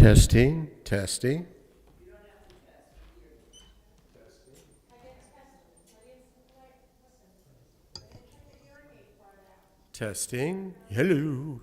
Testing, testing. Testing. Hello.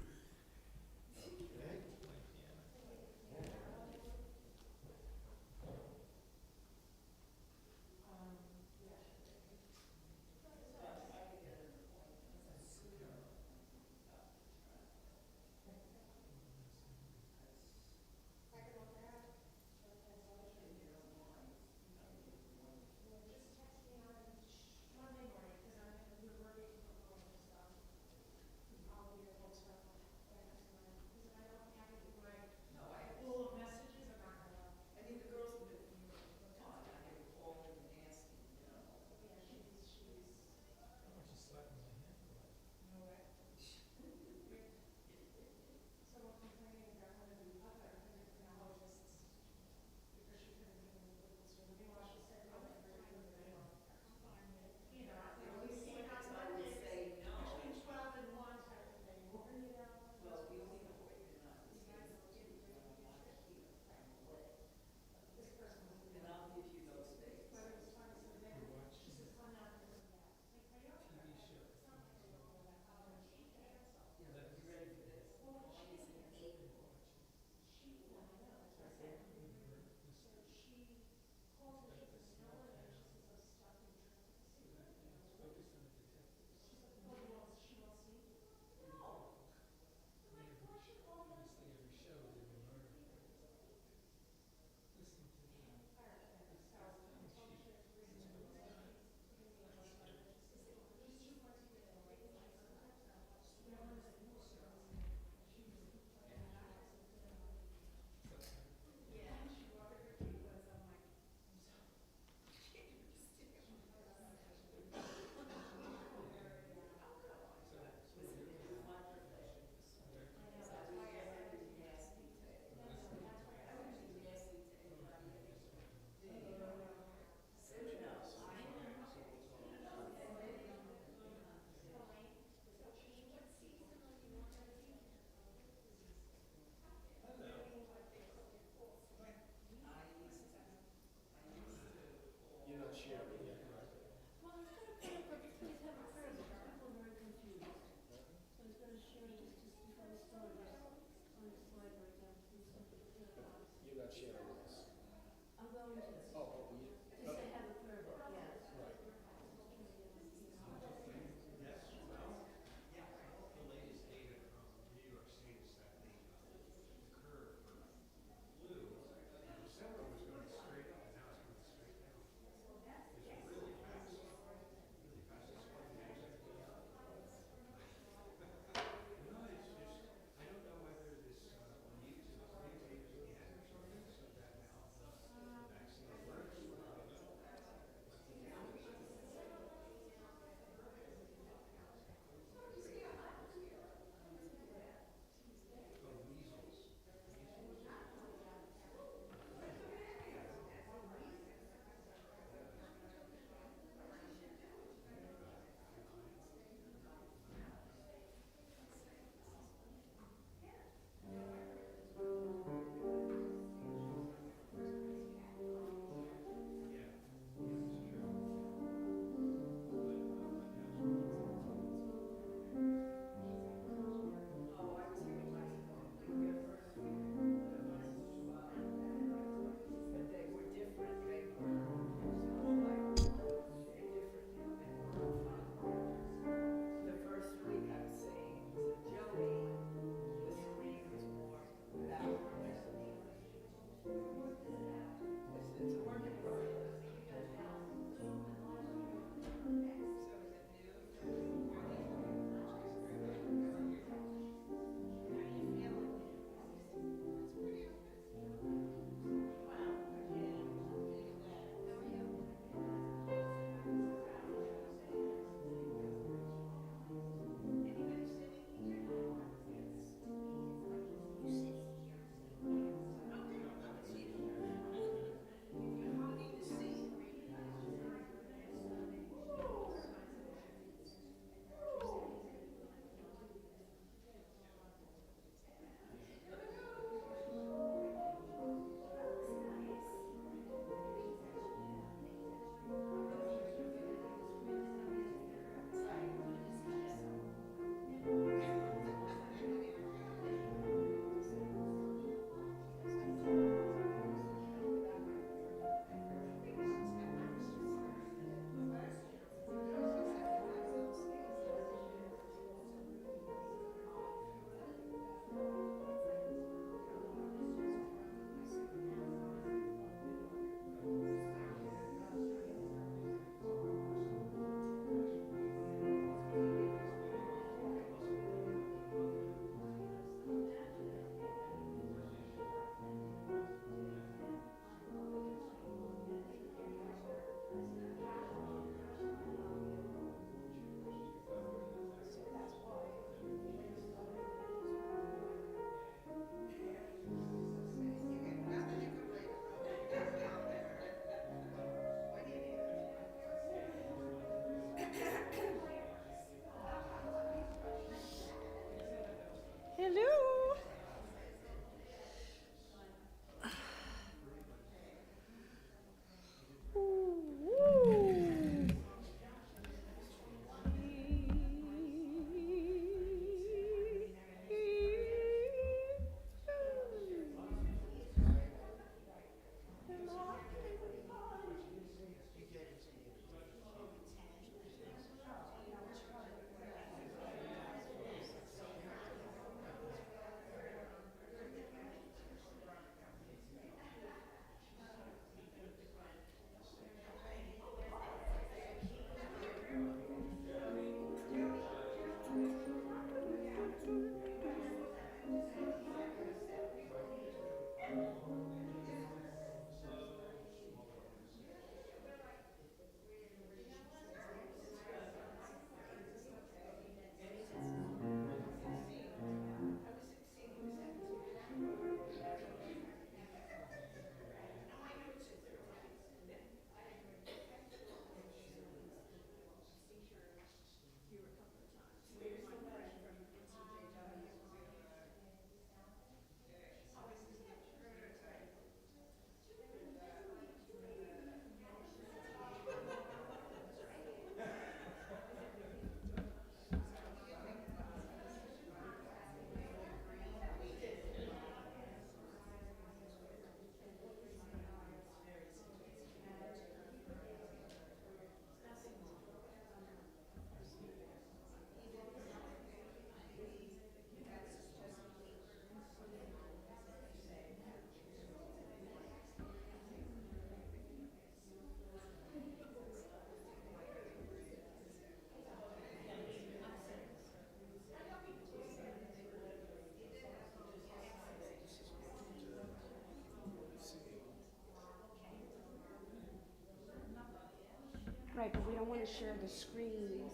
Right, but we don't want to share the screen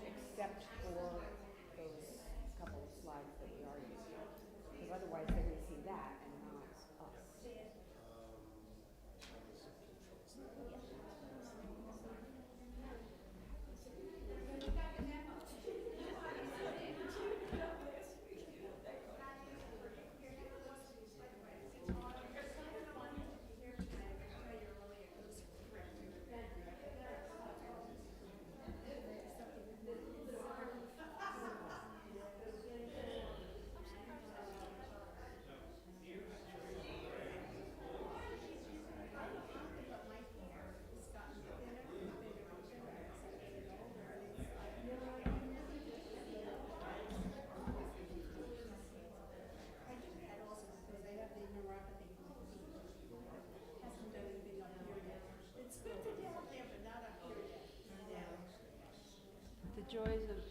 except for those couple of slides that we are using. Because otherwise they're going to see that and not us. The joys of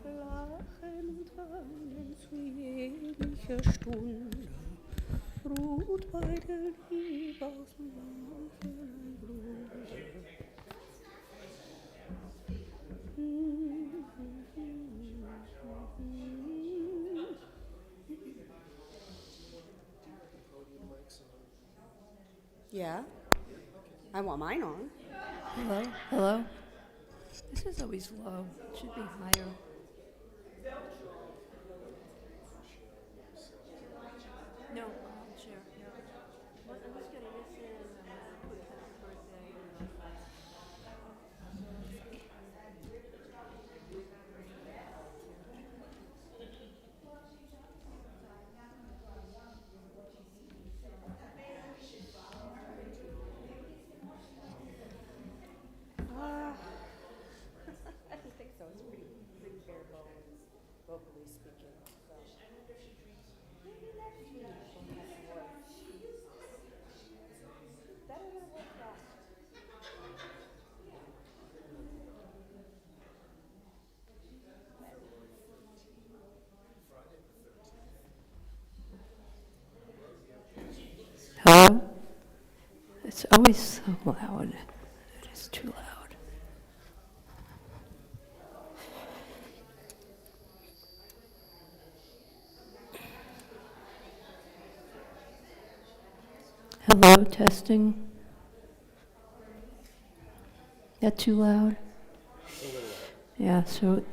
Lachen und weinen zu jeglicher Stunde, ruht bei der Liebe aus dem mancherlei Grunde. Yeah, I want mine on. Hello? Hello? This is always low. It should be higher. No, I'll share. No. I'm just going to listen and put happy birthday. I don't think so. It's pretty bare bones, vocally speaking. So. Maybe next week we'll have more. That would work best. Hello? It's always so loud. It is too loud. Hello, testing. That too loud? Yeah, so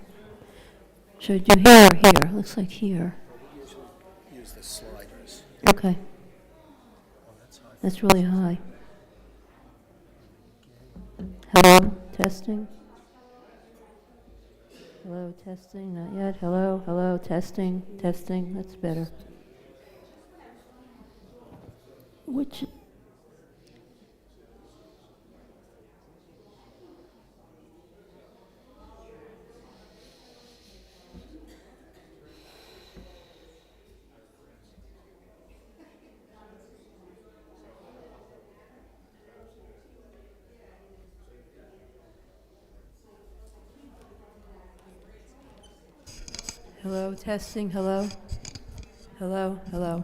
should I do here or here? Looks like here. We usually use the sliders. Okay. Oh, that's high. That's really high. Hello, testing. Hello, testing. Not yet. Hello, hello, testing, testing. That's better. Which? Hello, testing. Hello. Hello, hello.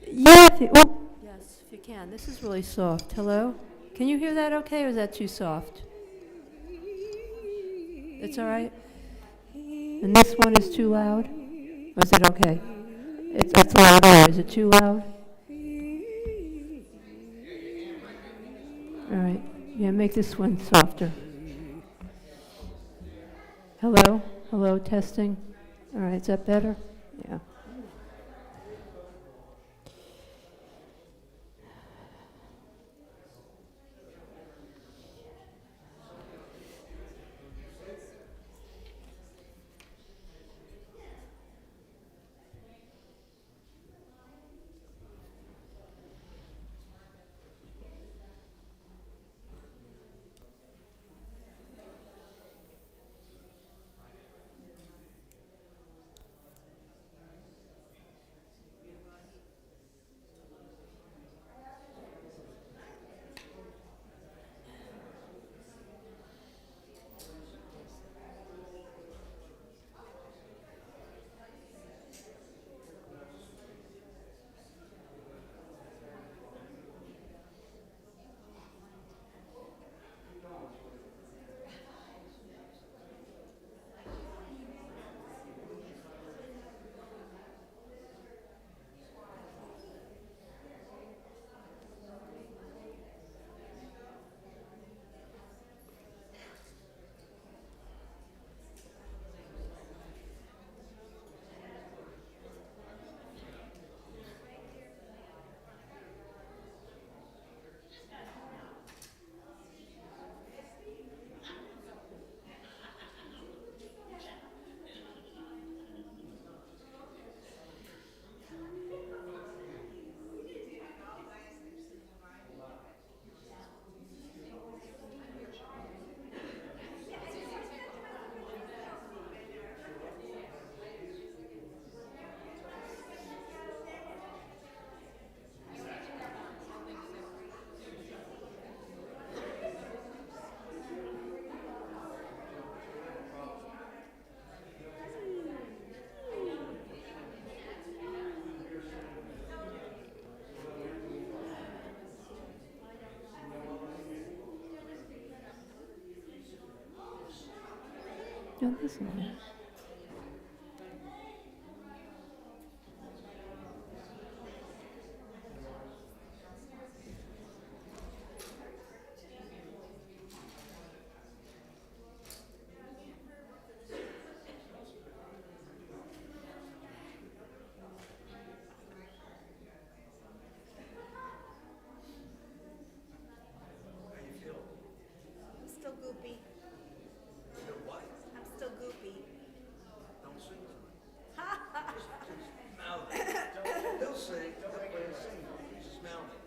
Yeah, yes, if you can. This is really soft. Hello? Can you hear that okay, or is that too soft? It's all right? And this one is too loud? Or is it okay? It's louder. Is it too loud? All right. Yeah, make this one softer. Hello? Hello, testing? All right, is that better? Yeah. No, this is it. I'm still goopy. I'm still goopy. Don't sing to me. Mouth it. He'll sing. He'll play and sing. Just mouth it.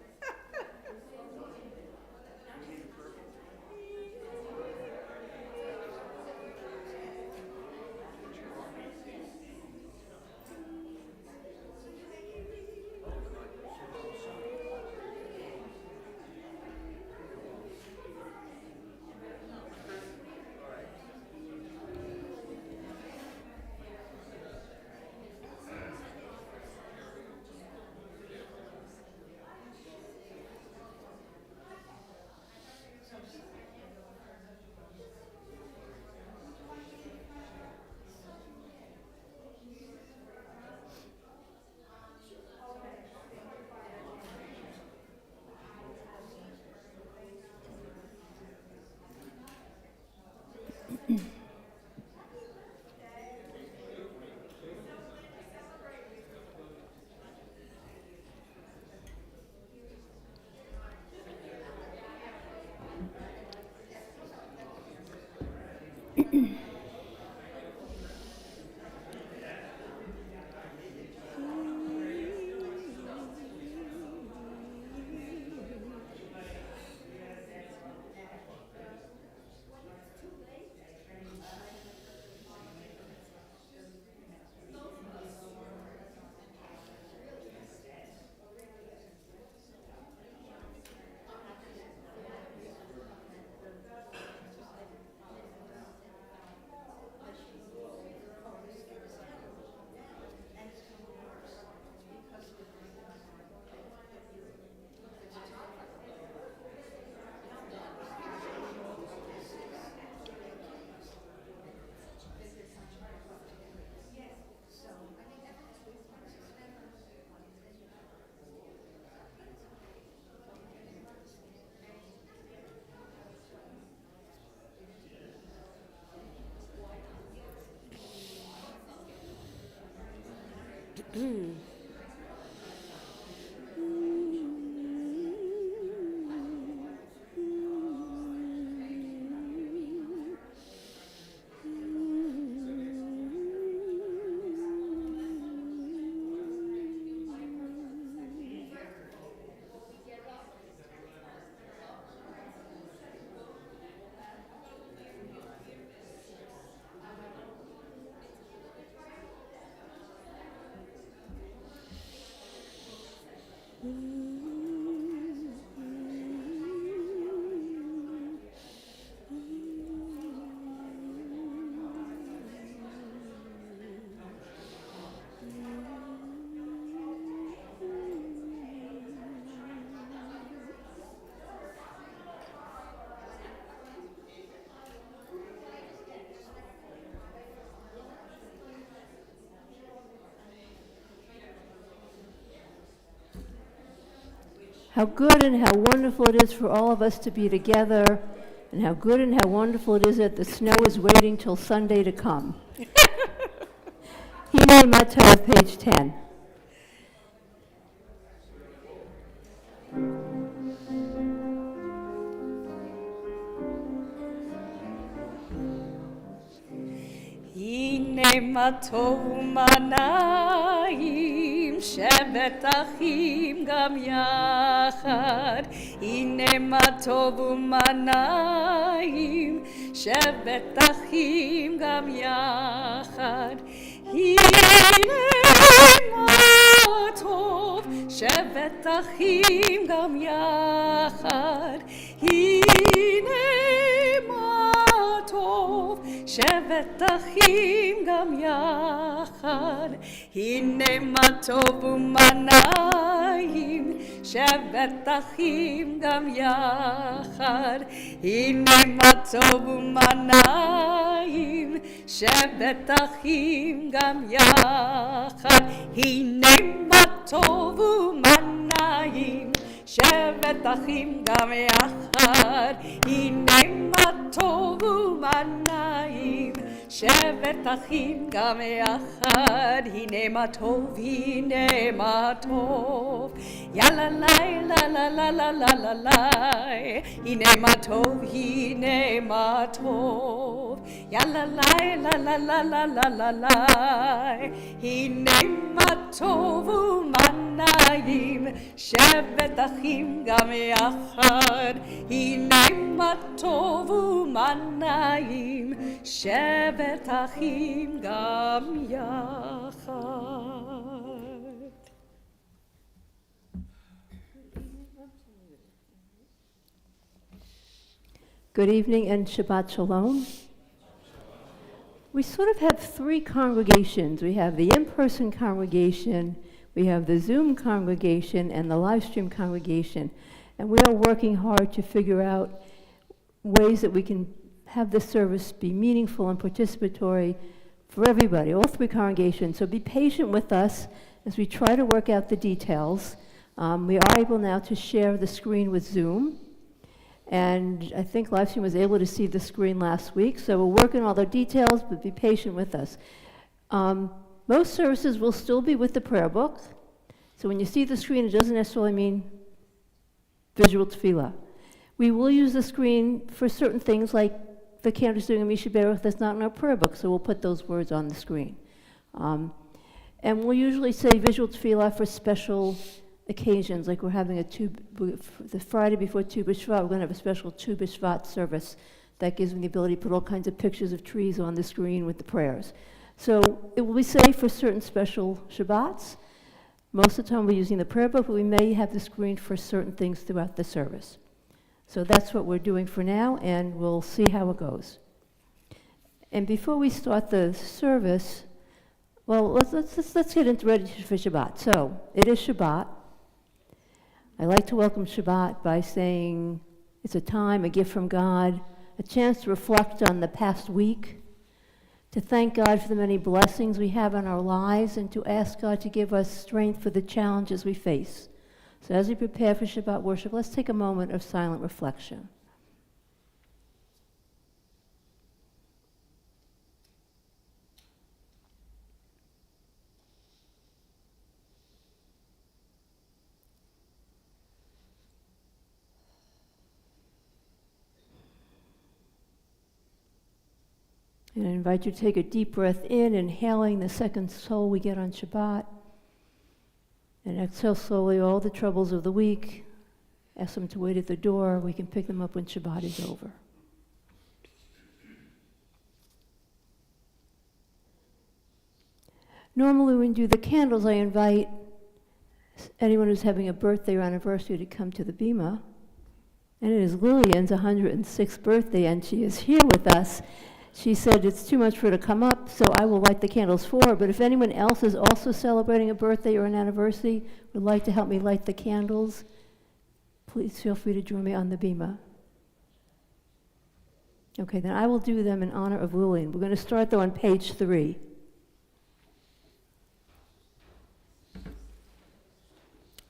How good and how wonderful it is for all of us to be together, and how good and how wonderful it is that the snow is waiting till Sunday to come. Hine Matov, page 10. הנה מה טוב ומה נעים, שבת אחים גם יחד. הנה מה טוב ומה נעים, שבת אחים גם יחד. הנה מה טוב, שבת אחים גם יחד. הנה מה טוב, שבת אחים גם יחד. הנה מה טוב ומה נעים, שבת אחים גם יחד. הנה מה טוב ומה נעים, שבת אחים גם יחד. הנה מה טוב ומה נעים, שבת אחים גם יחד. הנה מה טוב ומה נעים, שבת אחים גם יחד. הנה מה טוב, הנה מה טוב, יאללה לי לה לה לה לה לה לה לה. הנה מה טוב, הנה מה טוב, יאללה לי לה לה לה לה לה לה לה. הנה מה טוב ומה נעים, שבת אחים גם יחד. הנה מה טוב ומה נעים, שבת אחים גם יחד. Good evening and Shabbat Shalom. We sort of have three congregations. We have the in-person congregation, we have the Zoom congregation, and the live stream congregation. And we are working hard to figure out ways that we can have this service be meaningful and participatory for everybody, all three congregations. So be patient with us as we try to work out the details. We are able now to share the screen with Zoom. And I think Livestream was able to see the screen last week, so we're working all the details, but be patient with us. Most services will still be with the prayer book. So when you see the screen, it doesn't necessarily mean visual tefillah. We will use the screen for certain things like the cantor doing a Misha Baruch that's not in our prayer book, so we'll put those words on the screen. And we'll usually say visual tefillah for special occasions, like we're having the Friday before Tu B'Shvat, we're going to have a special Tu B'Shvat service that gives me the ability to put all kinds of pictures of trees on the screen with the prayers. So it will be safe for certain special Shabbats. Most of the time we're using the prayer book, but we may have the screen for certain things throughout the service. So that's what we're doing for now, and we'll see how it goes. And before we start the service, well, let's get into ready for Shabbat. So it is Shabbat. I like to welcome Shabbat by saying it's a time, a gift from God, a chance to reflect on the past week, to thank God for the many blessings we have in our lives, and to ask God to give us strength for the challenges we face. So as we prepare for Shabbat worship, let's take a moment of silent reflection. And I invite you to take a deep breath in, inhaling the second soul we get on Shabbat. And exhale slowly all the troubles of the week. Ask them to wait at the door. We can pick them up when Shabbat is over. Normally when we do the candles, I invite anyone who's having a birthday or anniversary to come to the Bima. And it is Lillian's 106th birthday, and she is here with us. She said it's too much for her to come up, so I will light the candles for her. But if anyone else is also celebrating a birthday or an anniversary, would like to help me light the candles, please feel free to join me on the Bima. Okay, then I will do them in honor of Lillian. We're going to start, though, on page 3.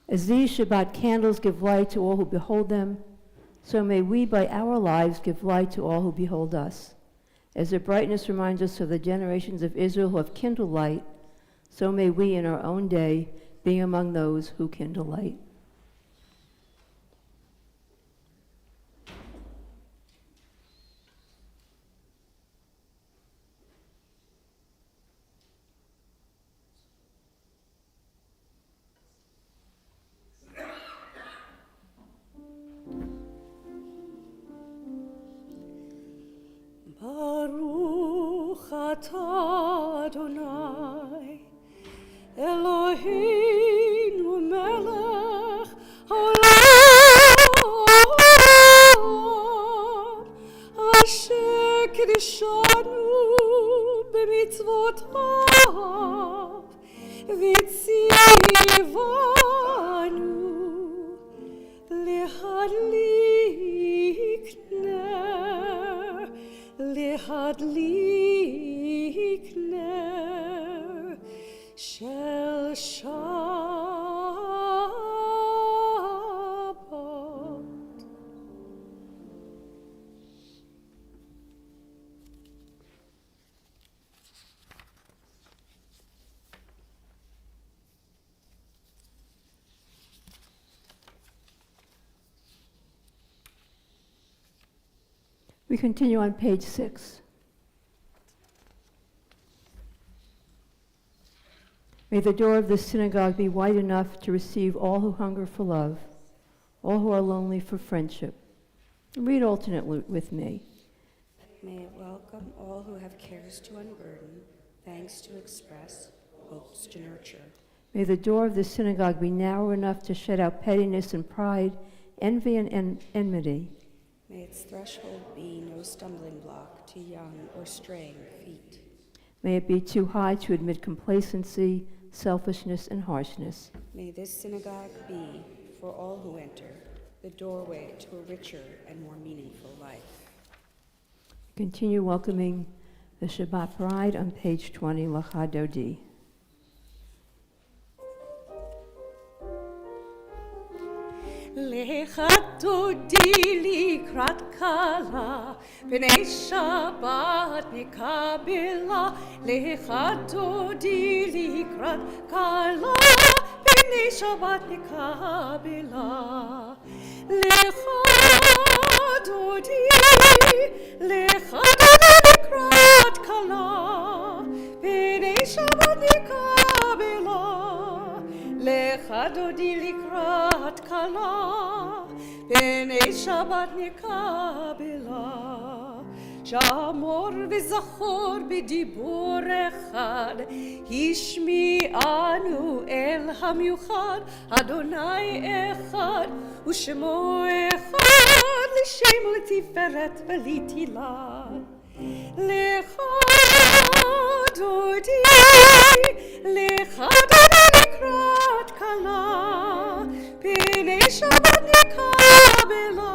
As these Shabbat candles give light to all who behold them, so may we by our lives give light to all who behold us. As their brightness reminds us of the generations of Israel who have kindled light, so may we in our own day be among those who kindle light. Baruch atah Adonai, Eloheinu melech haolam, asher kiddushanu b'mitzvotav, v'tzivanu lehadlik ner shel Shabbat. We continue on page 6. May the door of this synagogue be wide enough to receive all who hunger for love, all who are lonely for friendship. Read alternately with me. May it welcome all who have cares to unburden, thanks to express, hopes to nurture. May the door of this synagogue be narrow enough to shut out pettiness and pride, envy and enmity. May its threshold be no stumbling block to young or straying feet. May it be too high to admit complacency, selfishness, and harshness. May this synagogue be, for all who enter, the doorway to a richer and more meaningful life. Continue welcoming the Shabbat bride on page 20, Lecha Dodi. Lecha dodi likrat kala, b'nei Shabbat nikabela. Lecha dodi likrat kala, b'nei Shabbat nikabela. Lecha dodi likrat kala, b'nei Shabbat nikabela. Lecha dodi likrat kala, b'nei Shabbat nikabela. Shamor v'zachor b'dibur echad, Hishmi'anu el hamiuchad, Adonai echad, U'shemo echad, L'shem l'tiferet v'litilah. Lecha dodi likrat kala, b'nei Shabbat nikabela.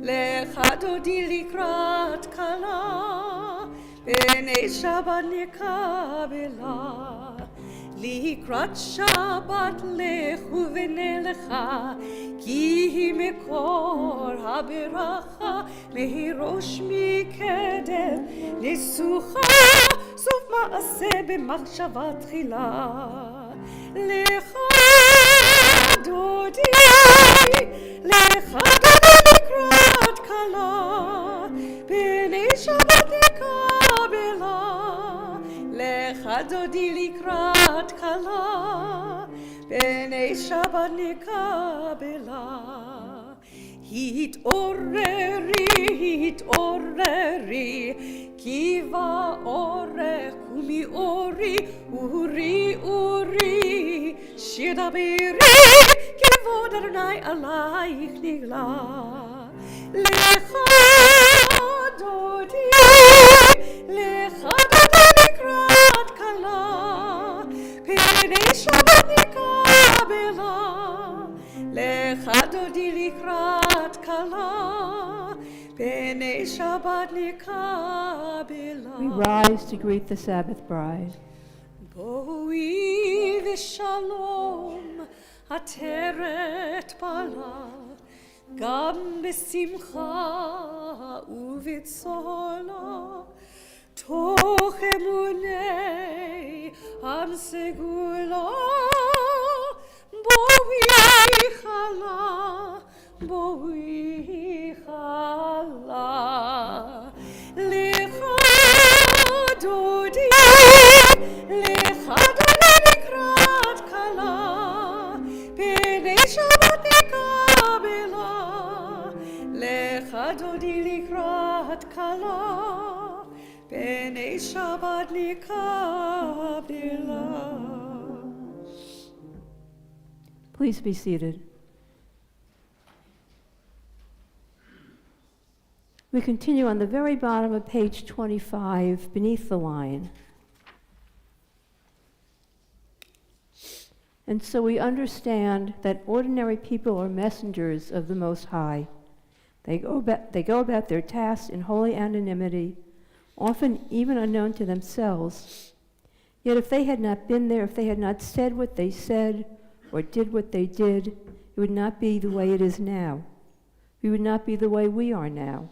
Lecha dodi likrat kala, b'nei Shabbat nikabela. Likrat Shabbat lechu v'nelecha, ki hi mekor haberacha, mehirosh mikedem nesucha, סוף מעשה במחשבה תחילה. Lecha dodi likrat kala, b'nei Shabbat nikabela. דודי לקראת כלה, בני שבת נקבלה. התעוררי, התעוררי, כי באורך קומי אורי, אורי, אורי, שיר דברי, כבוד אדוני עלייך נגלה. לך דודי, לך דודי לקראת כלה, פני שבת נקבלה. לך דודי לקראת כלה, פני שבת נקבלה. We rise to greet the Sabbath bride. בואי ושלום, עטרת פלה, גם בשמחה ובצהלה, תוך אמוני עם סגולה. בואי חלה, בואי חלה, לך דודי, לך דודי לקראת כלה, פני שבת נקבלה. לך דודי לקראת כלה, פני שבת נקבלה. Please be seated. We continue on the very bottom of page 25, beneath the line. And so we understand that ordinary people are messengers of the Most High. They go about their tasks in holy anonymity, often even unknown to themselves. Yet if they had not been there, if they had not said what they said, or did what they did, it would not be the way it is now. We would not be the way we are now.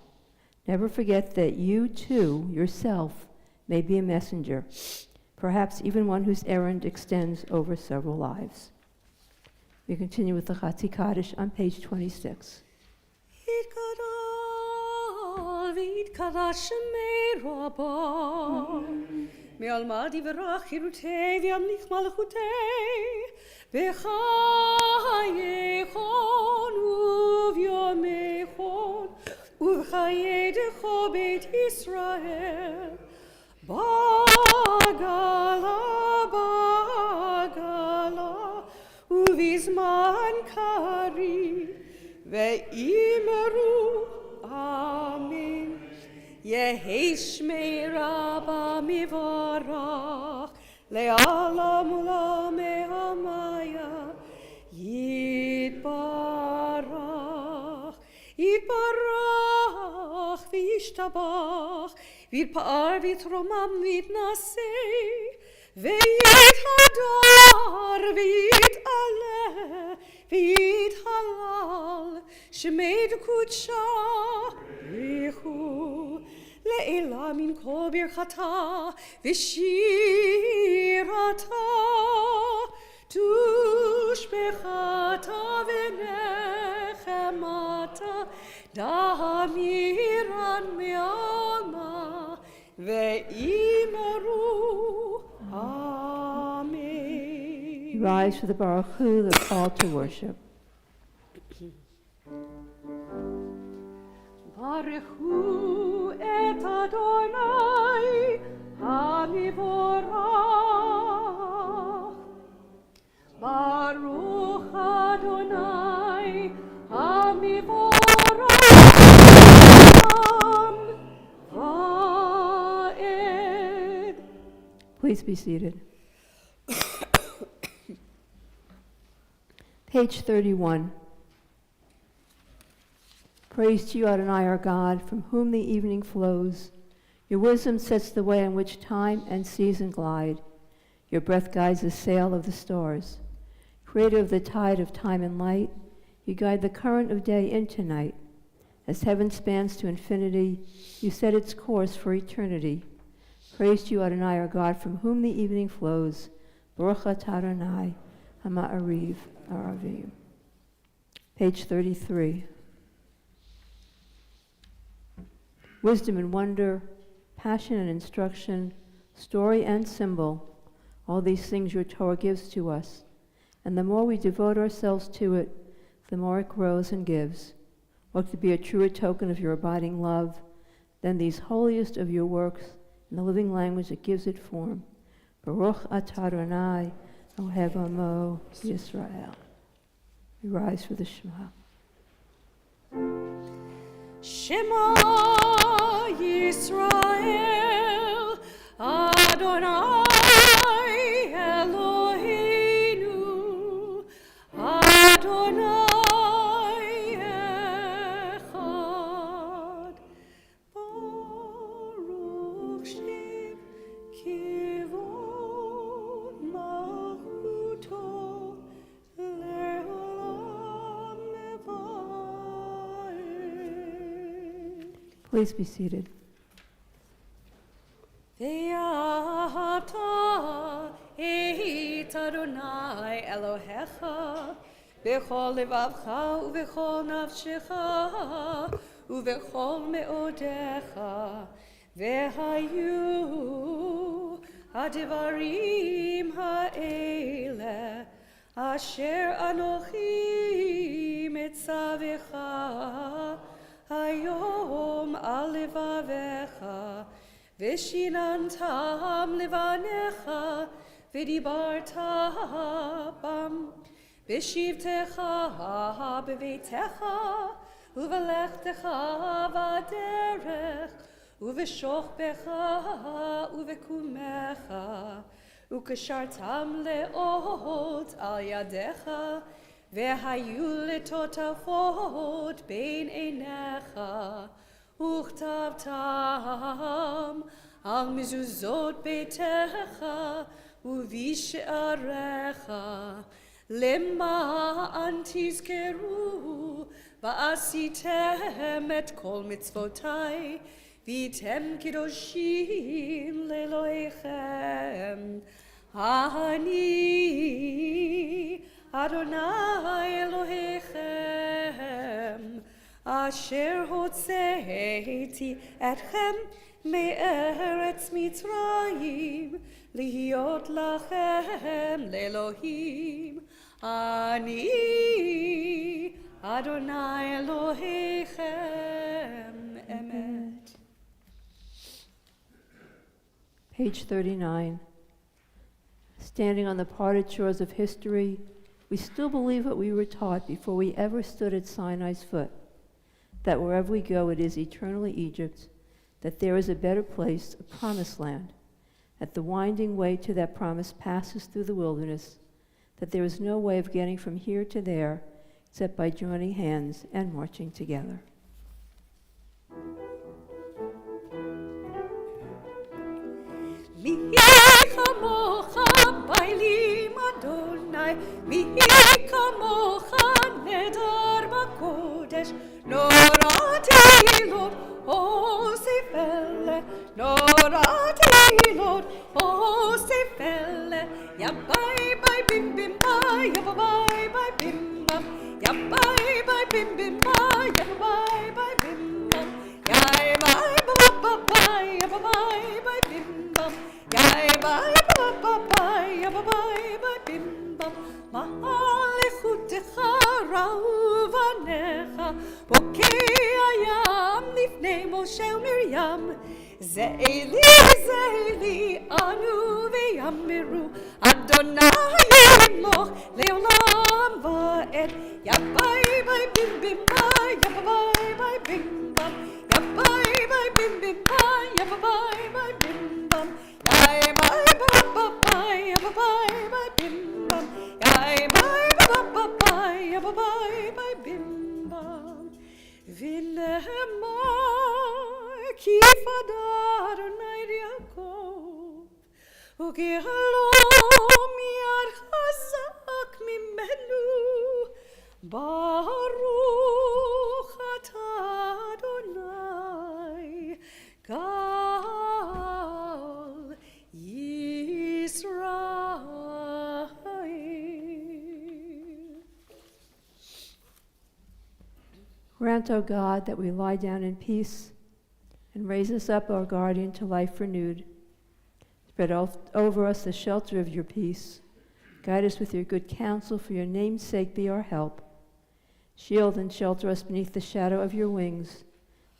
Never forget that you, too, yourself, may be a messenger, perhaps even one whose errand extends over several lives. We continue with the Chatzi Kaddish on page 26. מעלמא דברך חירותי וימליך מלכותי בחייכון וביומייכון ובחיי דכו בית ישראל בגלה בגלה ובזמן קריב ואמרו אמן. יהי שמי רבה מבורך לעולם ולעולמי עלמיה יתברך יתברך וישתבח ויתפאר ויתרומם ויתנשא ויתהדר ויתעלה ויתהלל שמי קודשה ברכו לעילה מן כל ברכתה ושירתה תושבחתה ונחמתה דמירן מעלמה ואמרו אמן. Rise for the Baruch Hu, the call to worship. ברכו את אדוני המבורך. ברוך אדוני המבורך ועד. Please be seated. Page 31. Praise to you, Adonai, our God, from whom the evening flows. Your wisdom sets the way on which time and season glide. Your breath guides the sail of the stars. Creator of the tide of time and light, you guide the current of day into night. As heaven spans to infinity, you set its course for eternity. Praise to you, Adonai, our God, from whom the evening flows. Baruch atah Adonai, ha'ma'ariv aravim. Page 33. Wisdom and wonder, passion and instruction, story and symbol, All these things your Torah gives to us, and the more we devote ourselves to it, the more it grows and gives. What could be a truer token of your abiding love than these holiest of your works in the living language that gives it form? Baruch atah Adonai, Ohev Amo Yisrael. We rise for the Shema. Shema Yisrael, Adonai Eloheinu, Adonai Echad. Baruch Shem Kivod Malchuto Le'olam Levaed. Please be seated. Ve'ata et Adonai Elohecha b'chol levavcha u'v'chol nafshecha u'v'chol me'odecha ve'hayu ha'devarim ha'ele asher anochi metzavecha hayom al levavecha Vishinantam levanecha, vidibarta bam, vishivtecha bevetecha, uvelechtecha vaderech, uveshochbecha uvekumecha, ukashartam leot al yadecha, vehayu letotafot bein einecha, Uchtavtam al mizuzot beitecha uvisharecha lema antizkeru va'asitem et kol mitzvotai vitem kidoshim leloechem Ani Adonai Elohechem Asher hotzeiti etchem me'eretz Mitzrayim lihiot lachem le'Elohim Ani Adonai Elohechem Emet. Page 39. Standing on the parted shores of history, we still believe what we were taught before we ever stood at Sinai's foot, that wherever we go it is eternally Egypt, that there is a better place, a promised land, that the winding way to that promise passes through the wilderness, that there is no way of getting from here to there except by joining hands and marching together. Mi kamocha nedar bakodesh noratilot osefelle noratilot osefelle ya bye bye bim bim bye ya bye bye bim bam ya bye bye bim bim bye ya bye bye bim bam ya bye bye bye ya bye bye bim bam ya bye bye bye ya bye bye bim bam Ma'alechutecha rauvanecha Bokei hayam lifnei Moshe u'Miriam Ze'eli anu ve'yamiru Adonai Eloch le'olam va'ed Ya bye bye bim bim bye Ya bye bye bim bam Ya bye bye bim bim bye Ya bye bye bim bam Ya bye bye bye Ya bye bye bim bam Bye bye bye bye bye bye bim bam Vinemar ki fadar Adonai Yaakov ugehalom yad chazak mimenu Baruch atah Adonai Gal Yisrael. Grant, O God, that we lie down in peace and raise us up, our guardian, to life renewed. Spread over us the shelter of your peace. Guide us with your good counsel, for your name's sake be our help. Shield and shelter us beneath the shadow of your wings.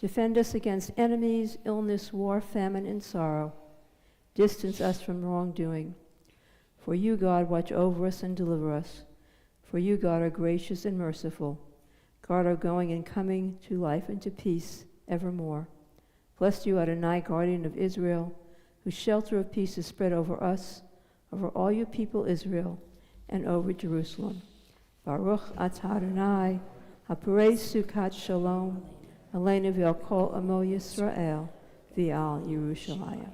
Defend us against enemies, illness, war, famine, and sorrow. Distance us from wrongdoing. For you, God, watch over us and deliver us. For you, God, are gracious and merciful. Guard our going and coming to life and to peace evermore. Bless you, Adonai, guardian of Israel, whose shelter of peace is spread over us, over all your people Israel, and over Jerusalem. Baruch atah Adonai, haporei sukat shalom, aleinu v'al kol amo Yisrael, v'al Yerushalayim.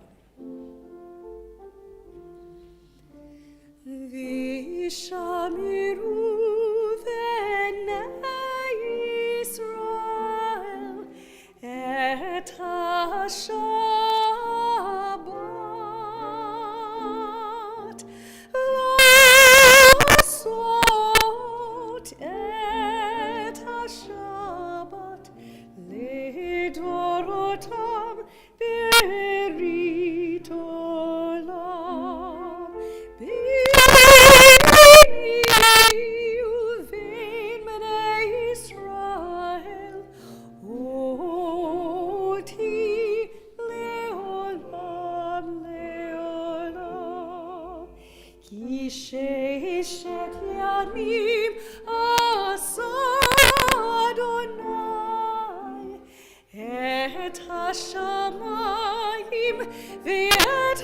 V'shamiru v'nei Yisrael et ha-Shabbat לעשות את השבת לדורותם ברית עולם. ביני ובין בני ישראל אותי לעולם לעולם. כי ששת ימים עשה אדוני את השמיים ואת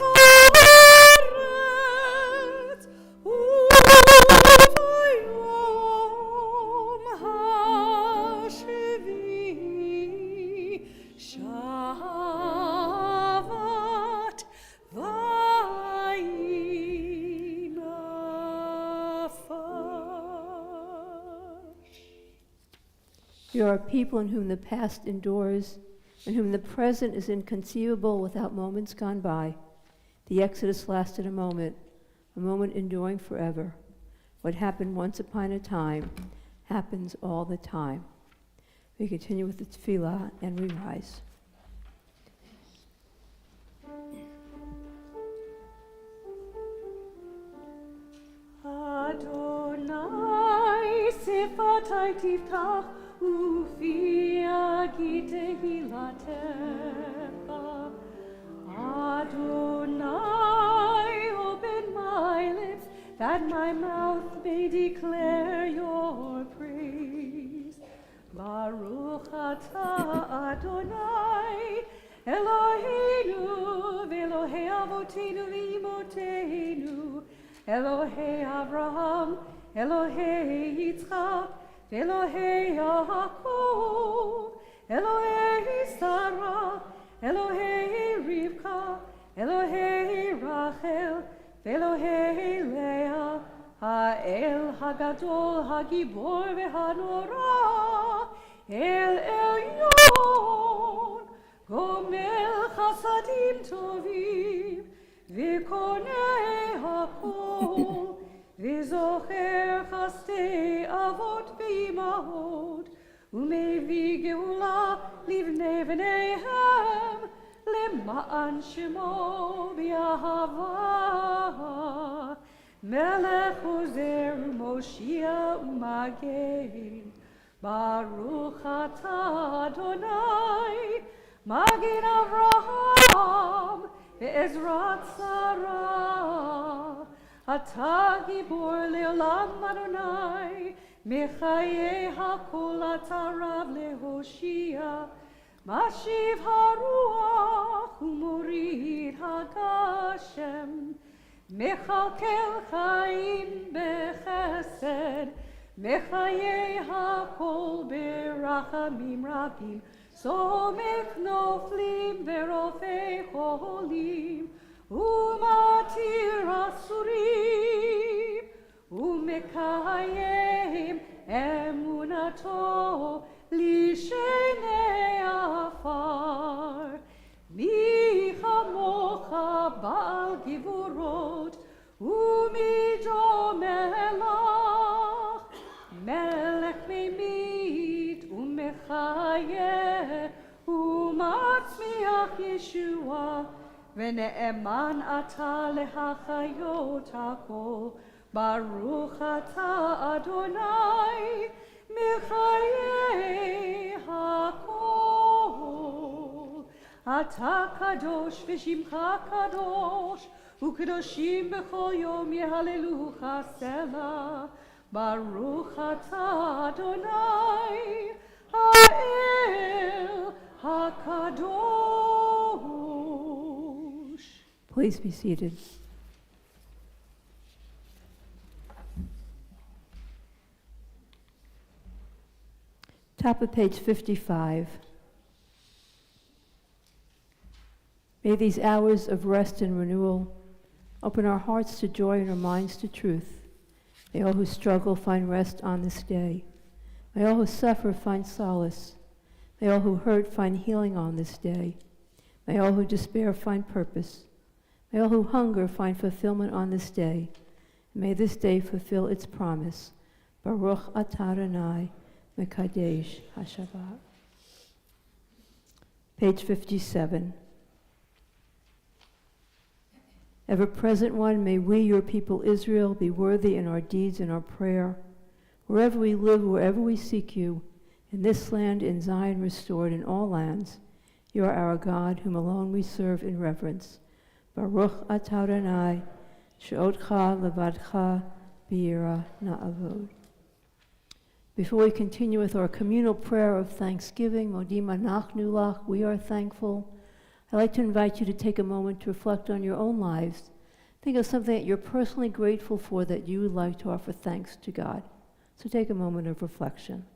הארץ, וביום השביעי שבת וינפש. You are a people in whom the past endures, in whom the present is inconceivable without moments gone by. The Exodus lasted a moment enduring forever. What happened once upon a time happens all the time. We continue with the tefillah and we rise. Adonai sifatai tiftach ufi yagid tehilatecha. Adonai, open my lips that my mouth may declare your praise. Baruch atah Adonai Eloheinu v'Elohei avoteinu v'imotenu, Elohei Avraham, Elohei Yitzchak, Elohei Yaakov, Elohei Sarah, Elohei Rivka, Elohei Rachel, Elohei Leah, Ha'el Hagadol Hagibor v'Hanora, El Elyon, Gomel Chasadim Tovim, V'konei hakol, V'zocher chastei avot v'imahot, U'mevi geula livnei v'neihem, Lema'an shemo b'yahava, Melech uzer Moshia u'magen, Baruch atah Adonai, Magen Avraham, Be'ezrat Sarah, Atah Gibor Leolam Adonai, Mechayei HaKol Atah Rav Lehoshia, Mashiv HaRuach U'morid HaGashem, Mechalkel Chaim Bechesed, Mechayei HaKol Berachamim Rabim, Somech noflim verofei cholim, umatir asurim, umekayem emunato lishenei afar. Mi chamocha ba'al givurot, umido melach, melech memit umechayeh, umatzmiach Yeshua, ונאמן אתה להחיות הכל. ברוך אתה אדוני מחיי הכל. אתה קדוש ושמך קדוש, וקדושים בכל יום יהללוך סלה. ברוך אתה אדוני האל הקדוש. Please be seated. Top of page 55. May these hours of rest and renewal open our hearts to joy and our minds to truth. May all who struggle find rest on this day. May all who suffer find solace. May all who hurt find healing on this day. May all who despair find purpose. May all who hunger find fulfillment on this day. And may this day fulfill its promise. Baruch atah Adonai Mekadesh HaShabbat. Page 57. Ever-present one, may we, your people Israel, be worthy in our deeds and our prayer. Wherever we live, wherever we seek you, in this land, in Zion restored, in all lands, you are our God, whom alone we serve in reverence. Baruch atah Adonai, she'odcha levadcha b'yirah na'avod. Before we continue with our communal prayer of thanksgiving, Modim anachnu lach, we are thankful, I'd like to invite you to take a moment to reflect on your own lives. Think of something that you're personally grateful for that you would like to offer thanks to God. So take a moment of reflection.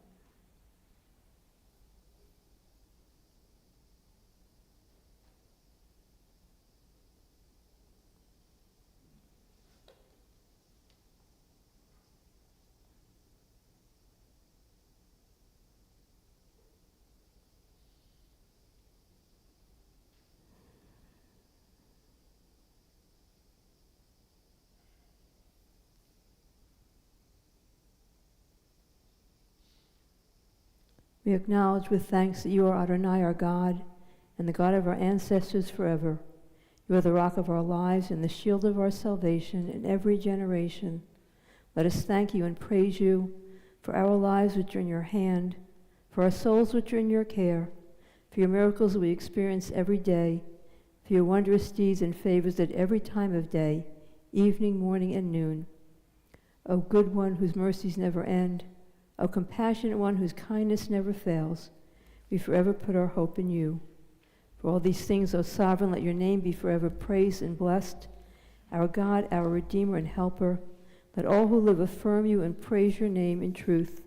We acknowledge with thanks that you are Adonai, our God, and the God of our ancestors forever. You are the rock of our lives and the shield of our salvation in every generation. Let us thank you and praise you for our lives which are in your hand, for our souls which are in your care, for your miracles we experience every day, for your wondrous deeds and favors at every time of day, evening, morning, and noon. O good one whose mercies never end, O compassionate one whose kindness never fails, we forever put our hope in you. For all these things, O sovereign, let your name be forever praised and blessed. Our God, our Redeemer and Helper, let all who live affirm you and praise your name in truth.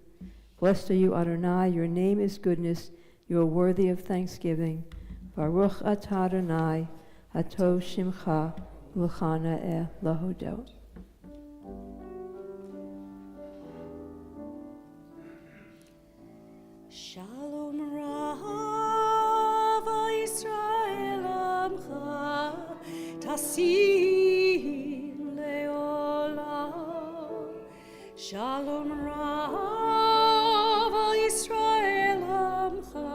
Blessed are you, Adonai, your name is goodness, you are worthy of thanksgiving. Baruch atah Adonai, atov shimcha, v'chana lahodot. Shalom Rav Yisrael Amcha Tasim Leolam. Shalom Rav Yisrael Amcha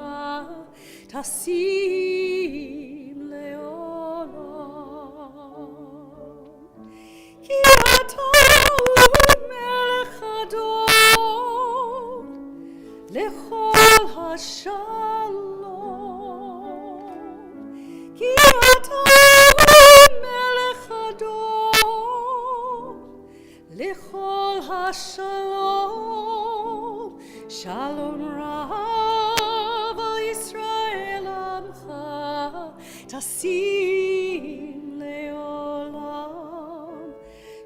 Tasim Leolam. Ki ata melech adon lechol hashalom. Ki ata melech adon lechol hashalom. Shalom Rav Yisrael Amcha tasim leolam.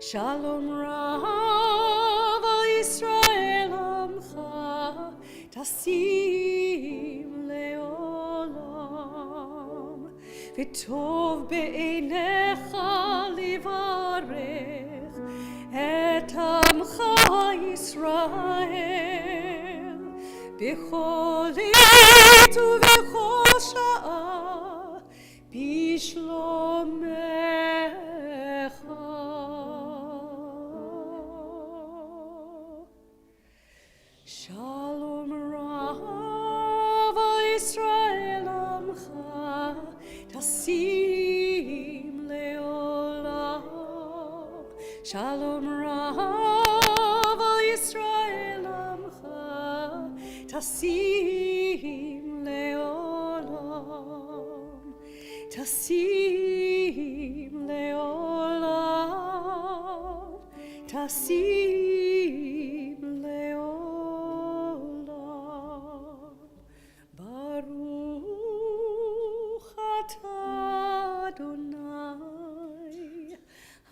Shalom Rav Yisrael Amcha tasim leolam. V'tov be'einecha livarech et amcha Yisrael b'chol עת ובכל שעה בשלומך. Shalom Rav Yisrael Amcha tasim Shalom Rav al Yisrael Amcha, Tasim Leolam, Tasim Leolam, Tasim Leolam. Baruch atah Adonai,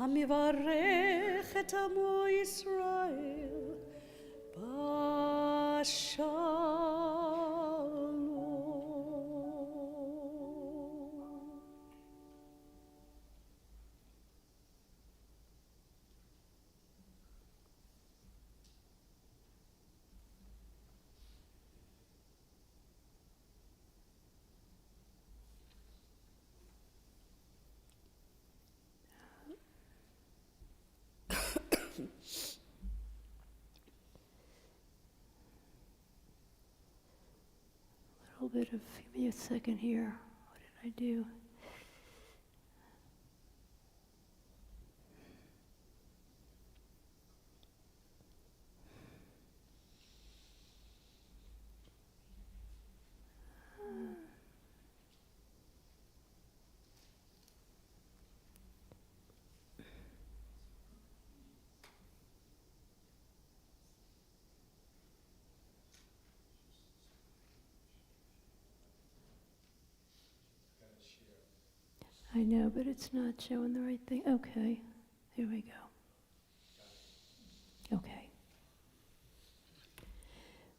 Hamivarech et amo Yisrael, Bashalom. A little bit of, give me a second here. What did I do? I know, but it's not showing the right thing. Okay, here we go. Okay.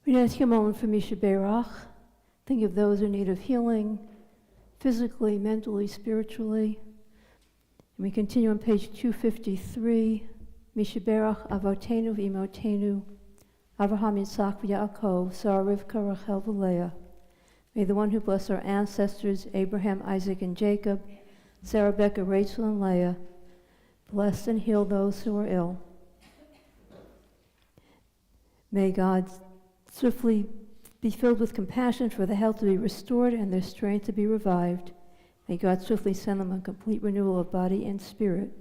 We're going to take a moment for Misha Berach. Think of those in need of healing, physically, mentally, spiritually. And we continue on page 253. Misha Berach, Avotenu v'Imotenu, Avraham, Yitzhak, v'Yaakov, Sarah, Rivka, Rachel, v'Leah. May the one who blessed our ancestors, Abraham, Isaac, and Jacob, Sarah, Rebecca, Rachel, and Leah, bless and heal those who are ill. May God swiftly be filled with compassion for the health to be restored and their strength to be revived. May God swiftly send them a complete renewal of body and spirit.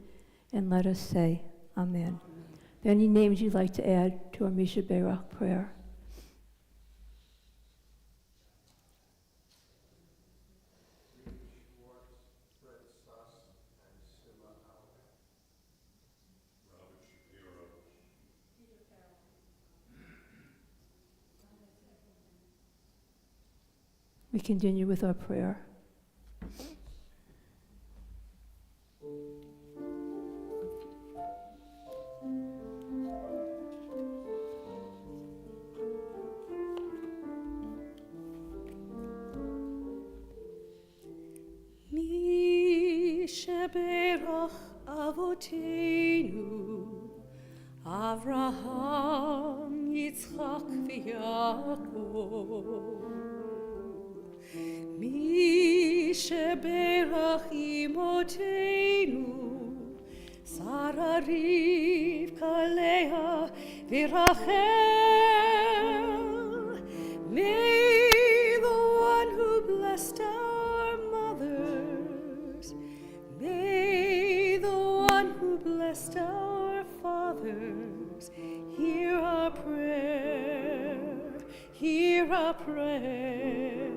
And let us say, Amen. Are there any names you'd like to add to our Misha Berach prayer? We continue with our prayer. Mi sheberach avotenu, Avraham, Yitzchak, v'Yaakov. Mi sheberach imotenu, Sarah, Rivka, Leah, v'Rachel. May the one who blessed our mothers, may the one who blessed our fathers, hear our prayer, hear our prayer.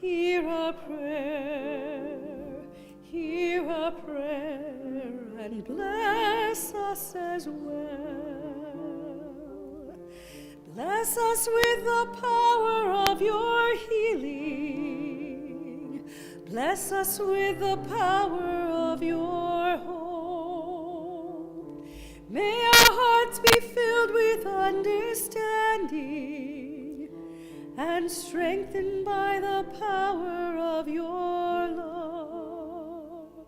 Hear our prayer, hear our prayer, and bless us as well. Bless us with the power of your healing. Bless us with the power of your hope. May our hearts be filled with understanding and strengthened by the power of your love.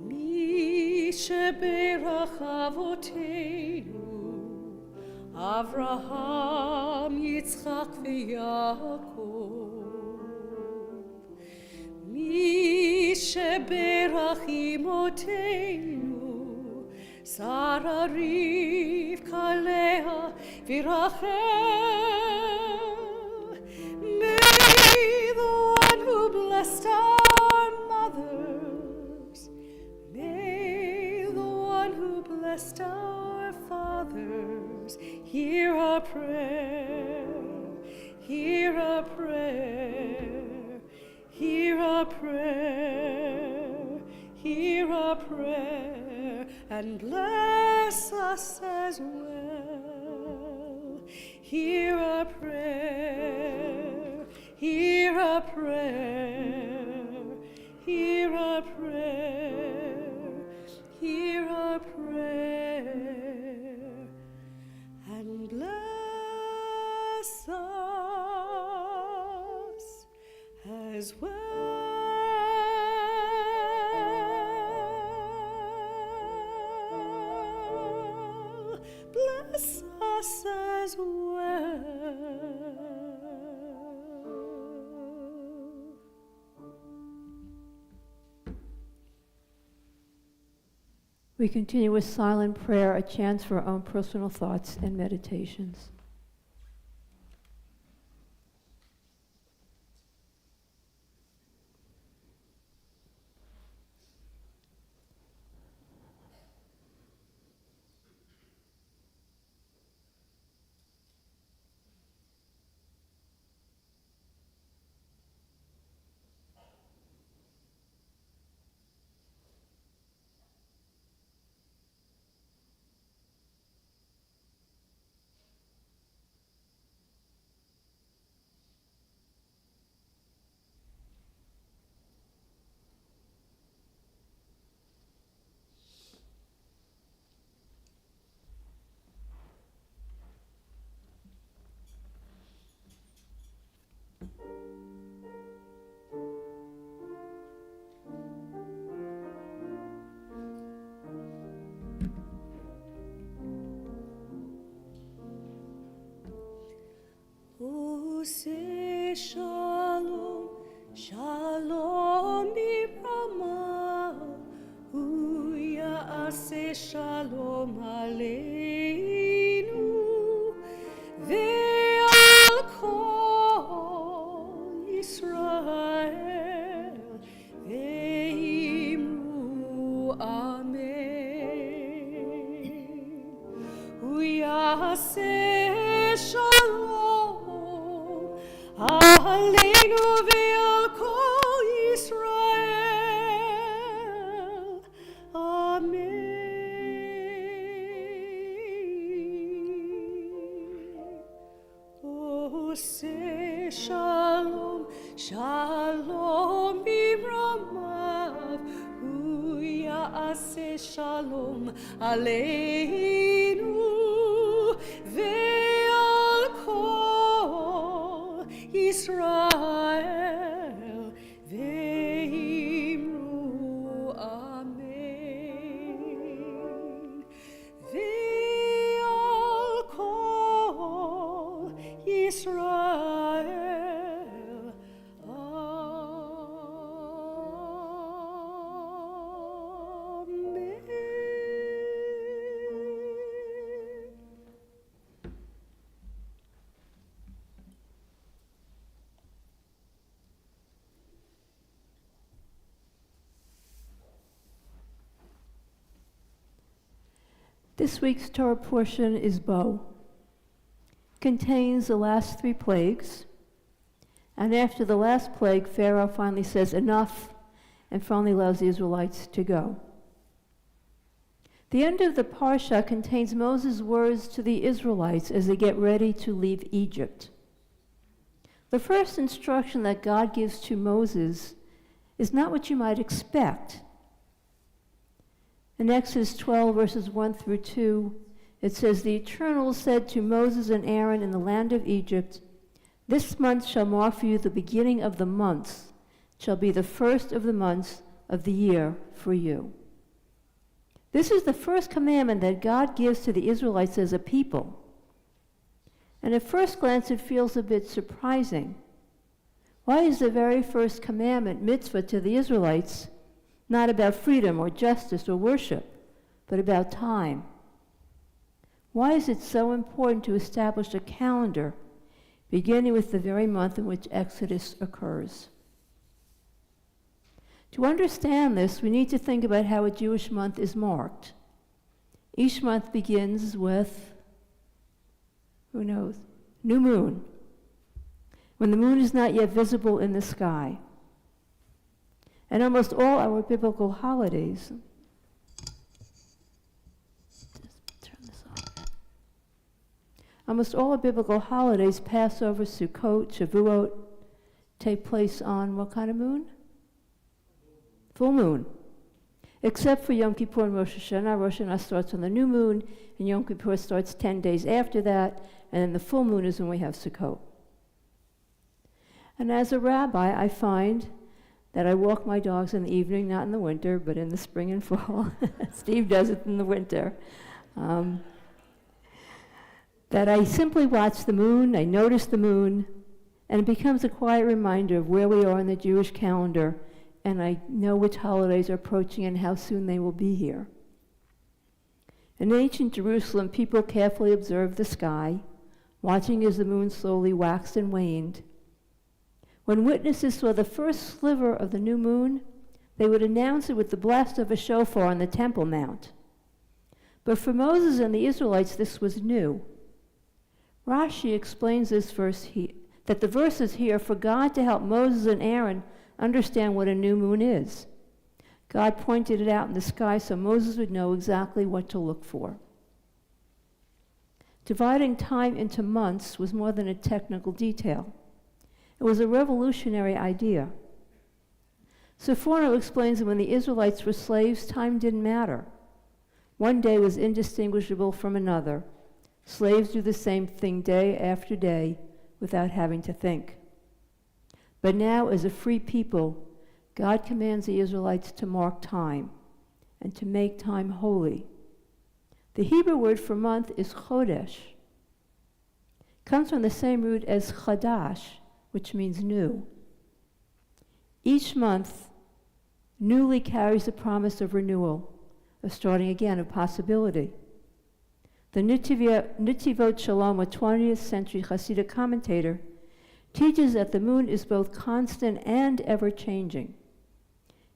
Mi sheberach avotenu, Avraham, Yitzchak, v'Yaakov. Mi sheberach imotenu, Sarah, Rivka, Leah, v'Rachel. May the one who blessed our mothers, may the a prayer, hear a prayer, hear a prayer, hear a prayer, and bless us as well. Hear a prayer, hear a prayer, hear a prayer, hear a prayer, and bless us as well. Bless us as well. We continue with silent prayer, a chance for our own personal thoughts and meditations. Say shalom, shalom birama, say shalom aleinu, ve'al kol Yisrael, ve'imru amen. Say shalom aleinu ve'al kol Yisrael. Amen. Oh, say shalom, shalom b'ramav. Say shalom aleinu ve'al kol Yisrael, ve'imru amen. Ve'al kol Yisrael, amen. This week's Torah portion is Bo. Contains the last 3 plagues. And after the last plague, Pharaoh finally says enough and finally allows the Israelites to go. The end of the Parsha contains Moses' words to the Israelites as they get ready to leave Egypt. The first instruction that God gives to Moses is not what you might expect. In Exodus 12, verses 1 through 2, it says, "The Eternal said to Moses and Aaron in the land of Egypt, 'This month shall mark for you the beginning of the months, shall be the first of the months of the year for you.'" This is the first commandment that God gives to the Israelites as a people. And at first glance, it feels a bit surprising. Why is the very first commandment, mitzvah, to the Israelites not about freedom or justice or worship, but about time? Why is it so important to establish a calendar beginning with the very month in which Exodus occurs? To understand this, we need to think about how a Jewish month is marked. Each month begins with Who knows? New moon. When the moon is not yet visible in the sky. And almost all our biblical holidays, just turn this off. Almost all our biblical holidays, Passover, Sukkot, Shavuot, take place on what kind of moon? Full moon. Except for Yom Kippur and Rosh Hashanah. Rosh Hashanah starts on the new moon, and Yom Kippur starts 10 days after that, and then the full moon is when we have Sukkot. And as a rabbi, I find that I walk my dogs in the evening, not in the winter, but in the spring and fall. Steve does it in the winter. That I simply watch the moon, I notice the moon, and it becomes a quiet reminder of where we are in the Jewish calendar, and I know which holidays are approaching and how soon they will be here. In ancient Jerusalem, people carefully observed the sky, watching as the moon slowly waxed and waned. When witnesses saw the first sliver of the new moon, they would announce it with the blast of a shofar on the Temple Mount. But for Moses and the Israelites, this was new. Rashi explains this verse that the verse is here for God to help Moses and Aaron understand what a new moon is. God pointed it out in the sky so Moses would know exactly what to look for. Dividing time into months was more than a technical detail. It was a revolutionary idea. Sforno explains that when the Israelites were slaves, time didn't matter. One day was indistinguishable from another. Slaves do the same thing day after day without having to think. But now, as a free people, God commands the Israelites to mark time and to make time holy. The Hebrew word for month is chodesh. It comes from the same root as chadash, which means new. Each month newly carries the promise of renewal, of starting again, of possibility. The Nitivot Shalom, a 20th century Hasidic commentator, teaches that the moon is both constant and ever-changing.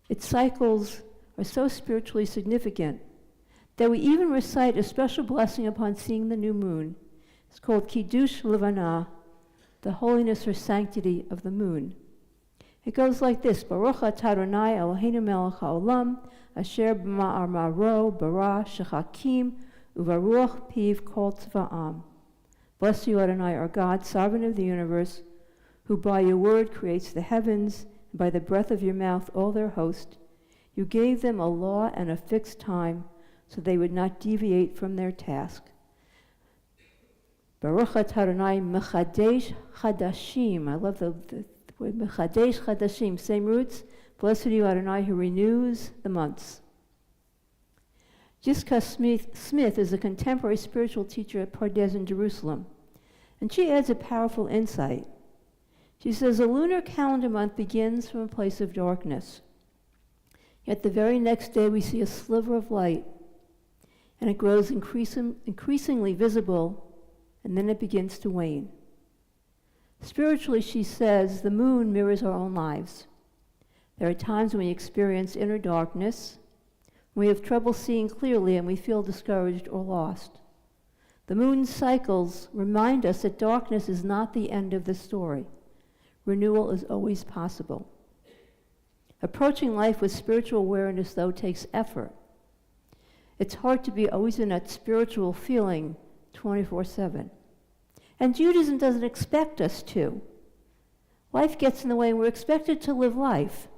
Its cycles are so spiritually significant that we even recite a special blessing upon seeing the new moon. It's called Kiddush Levana, the holiness or sanctity of the moon. It goes like this: Baruch atah Adonai Eloheinu melech haolam, asher b'ma'ar ma'aro bara shechakim uvaruach piv kol tzva'am. Bless you, Adonai, our God, sovereign of the universe, who by your word creates the heavens, and by the breath of your mouth all their host. You gave them a law and a fixed time, so they would not deviate from their task. Baruch atah Adonai mechadesh chadashim. I love the word mechadesh chadashim. Same roots. Blessed are you, Adonai, who renews the months. Jiska Smith is a contemporary spiritual teacher at Pardes in Jerusalem, and she adds a powerful insight. She says a lunar calendar month begins from a place of darkness. Yet the very next day we see a sliver of light, and it grows increasingly visible, and then it begins to wane. Spiritually, she says, the moon mirrors our own lives. There are times when we experience inner darkness, when we have trouble seeing clearly and we feel discouraged or lost. The moon's cycles remind us that darkness is not the end of the story. Renewal is always possible. Approaching life with spiritual awareness, though, takes effort. It's hard to be always in that spiritual feeling 24/7. And Judaism doesn't expect us to. Life gets in the way, and we're expected to live life.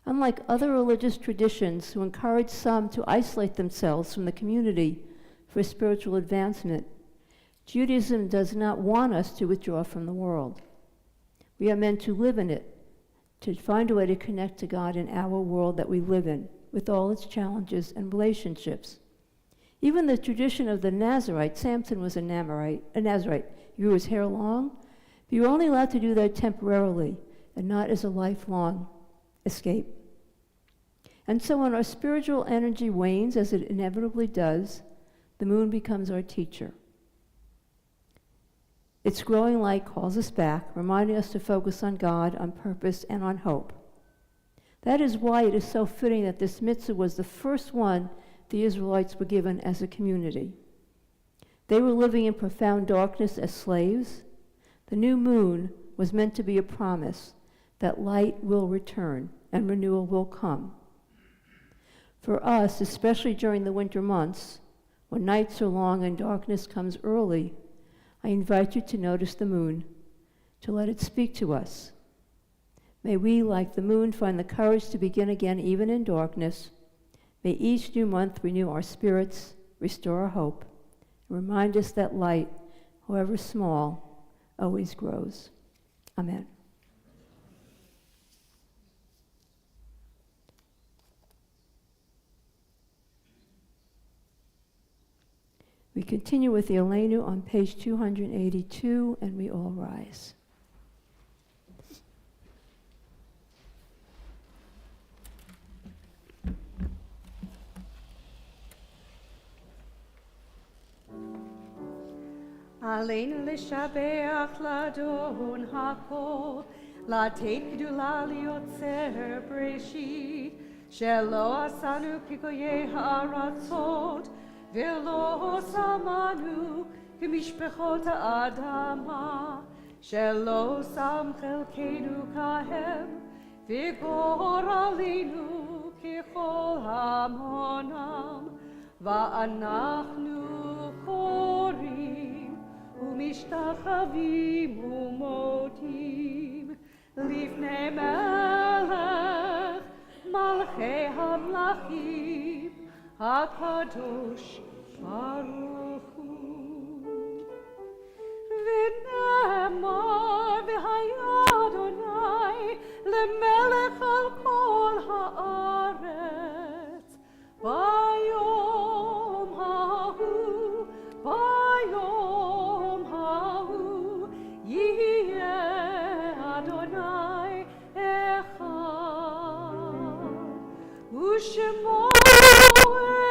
Unlike other religious traditions who encourage some to isolate themselves from the community for spiritual advancement, Judaism does not want us to withdraw from the world. We are meant to live in it, to find a way to connect to God in our world that we live in, with all its challenges and relationships. Even the tradition of the Nazarite, Samson was a Nazarite. He grew his hair long, but you were only allowed to do that temporarily and not as a lifelong escape. And so when our spiritual energy wanes, as it inevitably does, the moon becomes our teacher. Its growing light calls us back, reminding us to focus on God, on purpose, and on hope. That is why it is so fitting that this mitzvah was the first one the Israelites were given as a community. They were living in profound darkness as slaves. The new moon was meant to be a promise that light will return and renewal will come. For us, especially during the winter months, when nights are long and darkness comes early, I invite you to notice the moon, to let it speak to us. May we, like the moon, find the courage to begin again even in darkness. May each new month renew our spirits, restore our hope, and remind us that light, however small, always grows. Amen. We continue with the Elenu on page 282, and we all rise. עלינו לשבח לאדון הכל, לתת גדולה ליוצר בראשית, שלא עשנו כגויי הארצות, ולא שמנו כמשפחות האדמה, שלא שם חלקנו כהם, וגורלנו ככל המונם, ואנחנו חורים ומשתחווים ומודים לפני מלך מלכי המלכים הקדוש ברוך הוא. ונאמר והיה אדוני למלך על כל הארץ ביום ההוא יהיה אדוני אחד ושמו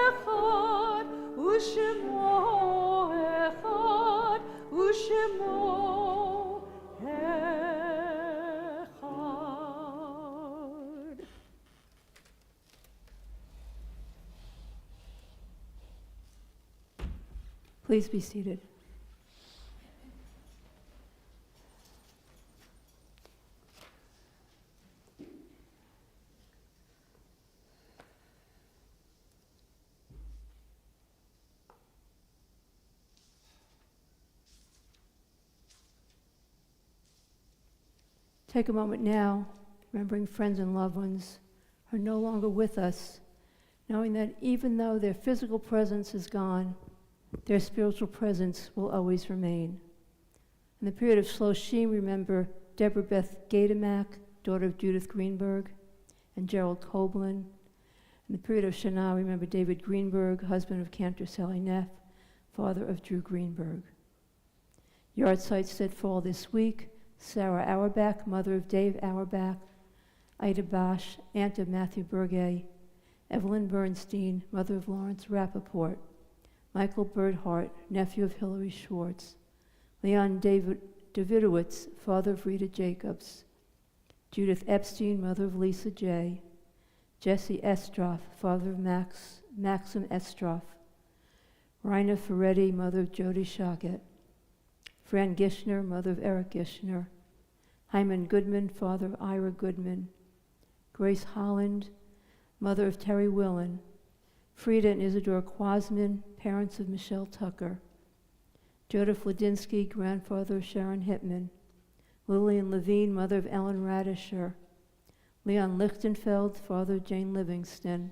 אחד ושמו אחד ושמו אחד. Please be seated. Take a moment now, remembering friends and loved ones who are no longer with us, knowing that even though their physical presence is gone, their spiritual presence will always remain. In the period of Shloshim, remember Deborah Beth Gademak, daughter of Judith Greenberg, and Gerald Koblin. In the period of Shana, remember David Greenberg, husband of Cantor Sally Neff, father of Drew Greenberg. Yard sites that fall this week: Sarah Auerbach, mother of Dave Auerbach; Ida Bosch, aunt of Matthew Bergay; Evelyn Bernstein, mother of Lawrence Rappaport; Michael Birdhart, nephew of Hilary Schwartz; Leon Davidowitz, father of Rita Jacobs; Judith Epstein, mother of Lisa J.; Jesse Estroff, father of Maxim Estroff; Raina Ferretti, mother of Jody Shockett; Fran Gishner, mother of Eric Gishner; Hyman Goodman, father of Ira Goodman; Grace Holland, mother of Terry Willen; Frida and Isidore Quasman, parents of Michelle Tucker; Joseph Ladinsky, grandfather of Sharon Hittman; Lillian Levine, mother of Ellen Radisher; Leon Lichtenfeld, father of Jane Livingston;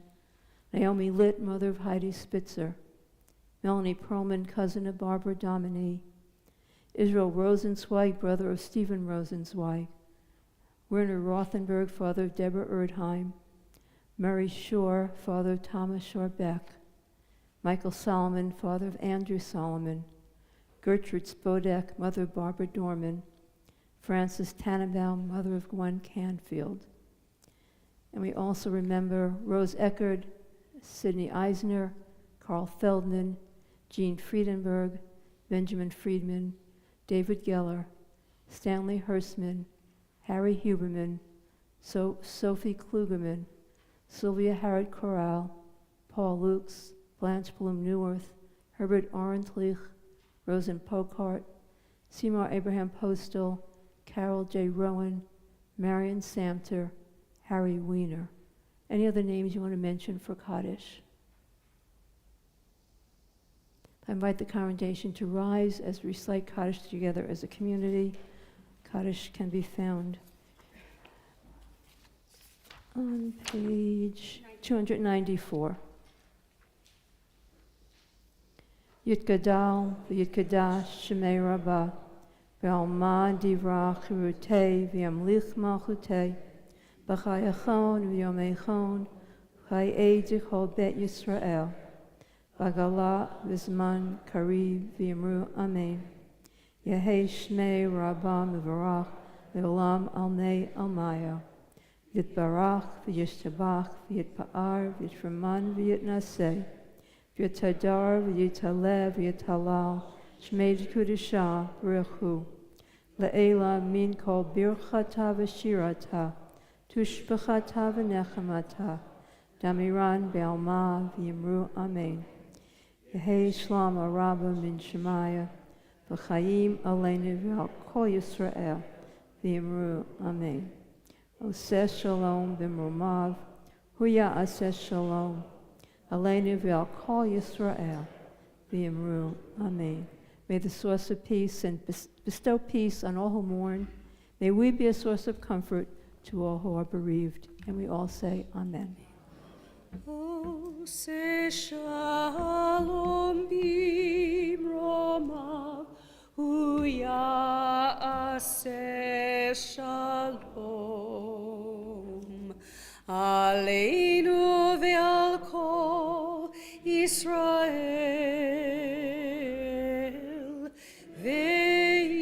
Naomi Litt, mother of Heidi Spitzer; Melanie Perlman, cousin of Barbara Dominy; Israel Rosenzweig, brother of Stephen Rosenzweig; Werner Rothenberg, father of Deborah Erdheim; Murray Shore, father of Thomas Shore Beck; Michael Solomon, father of Andrew Solomon; Gertrude Spodek, mother of Barbara Dorman; Frances Tannenbaum, mother of Gwen Canfield. And we also remember Rose Eckerd, Sidney Eisner, Carl Feldman, Jean Friedenberg, Benjamin Friedman, David Geller, Stanley Hurstman, Harry Huberman, Sophie Klugerman, Sylvia Harrod Corral, Paul Lukes, Blanche Bloom Neuwirth, Herbert Orentlich, Rosen Pocart, Seymour Abraham Postal, Carol J. Rowan, Marion Samter, Harry Weiner. Any other names you want to mention for Kaddish? I invite the congregation to rise as we recite Kaddish together as a community. Kaddish can be found on page 294. Yitgadal v'yitgadash shemei rabbah v'alma divra chirutei v'yamlich malchutei b'chayachon v'yomeichon v'chayei d'chol bet Yisrael b'gala v'zman kariv v'yamru amen Yehei shmei rabbah mevarach v'olam alnei almaya Yitbarach v'yishtabach v'yitpa'ar v'yitreman v'yitnaseh v'yitadar v'yitalev v'yitalal shmei kudisha b'rechu le'ela min kol birchata v'shirata tushbechata v'nechamata damiran be'alma v'yimru amen Yehei shlama rabba min shemaya v'chayim aleinu v'al kol Yisrael v'yimru amen Oseh shalom b'mrumav, huya aseh shalom, aleinu v'al kol Yisrael, v'yimru, amen. May the source of peace and bestow peace on all who mourn. May we be a source of comfort to all who are bereaved. And we all say, amen. Oseh shalom b'mrumav, huya aseh shalom, aleinu ve'al kol Yisrael, ve'yimeru,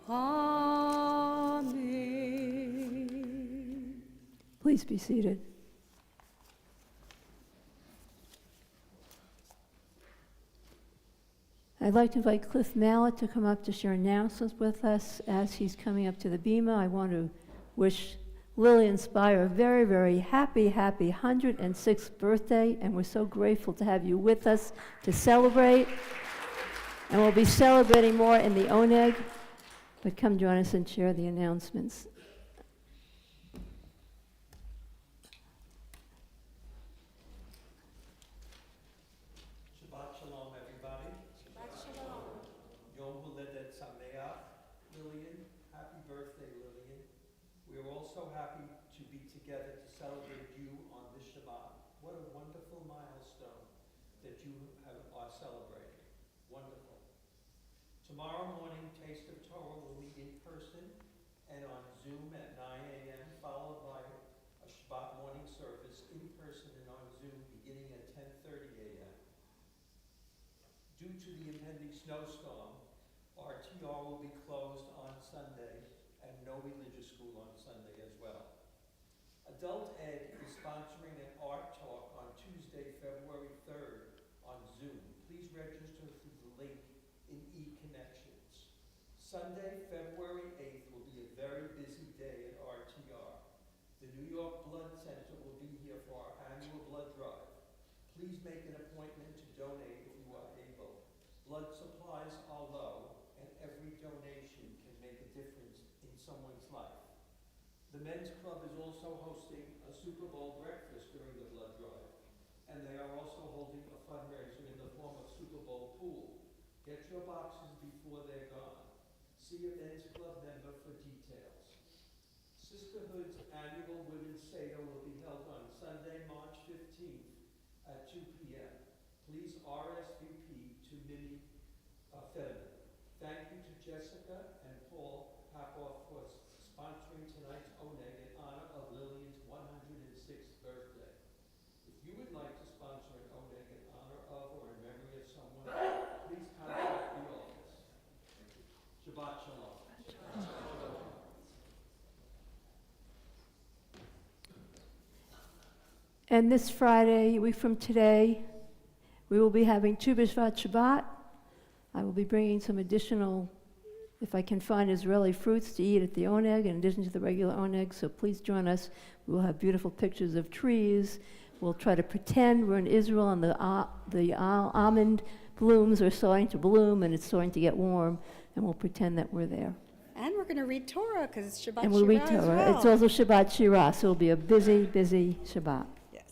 amen. Please be seated. I'd like to invite Cliff Mallet to come up to share announcements with us. As he's coming up to the bema, I want to wish Lillian Spire a very, very happy 106th birthday, and we're so grateful to have you with us to celebrate. And we'll be celebrating more in the Oneg, but come join us and share the announcements. Shabbat shalom, everybody. Shabbat shalom. Yom Huledet Sameach. Lillian, happy birthday, Lillian. We are all so happy to be together to celebrate you on this Shabbat. What a wonderful milestone that you are celebrating. Wonderful. Tomorrow morning, Taste of Torah will meet in person and on Zoom at 9 a.m., followed by a Shabbat morning service in person and on Zoom beginning at 10:30 a.m. Due to the impending snowstorm, RTR will be closed on Sunday and no religious school on Sunday as well. Adult Ed is sponsoring an art talk on Tuesday, February 3rd on Zoom. Please register through the link in eConnections. Sunday, February 8th will be a very busy day at RTR. The New York Blood Center will be here for our annual blood drive. Please make an appointment to donate if you are able. Blood supplies are low, and every donation can make a difference in someone's life. The Men's Club is also hosting a Super Bowl breakfast during the blood drive, and they are also holding a fundraiser in the form of Super Bowl pool. Get your boxes before they're gone. See a Men's Club member for details. Sisterhood's annual Women's Seder will be held on Sunday, March 15th at 2 p.m. Please RSVP to Minnie Fetterman. Thank you to Jessica and Paul Papoff for sponsoring tonight's Oneg in honor of Lillian's 106th birthday. If you would like to sponsor an Oneg in honor of or in memory of someone, please contact the office. Shabbat shalom. And this Friday, a week from today, we will be having Tu B'Shvat Shabbat. I will be bringing some additional, if I can find Israeli fruits to eat at the Oneg, in addition to the regular Oneg, so please join us. We will have beautiful pictures of trees, We'll try to pretend we're in Israel and the almond blooms are starting to bloom and it's starting to get warm, and we'll pretend that we're there. And we're going to read Torah because it's Shabbat And we'll read Shira as Torah. well. It's also Shabbat Shira, so it'll be a busy, busy Shabbat. Yes.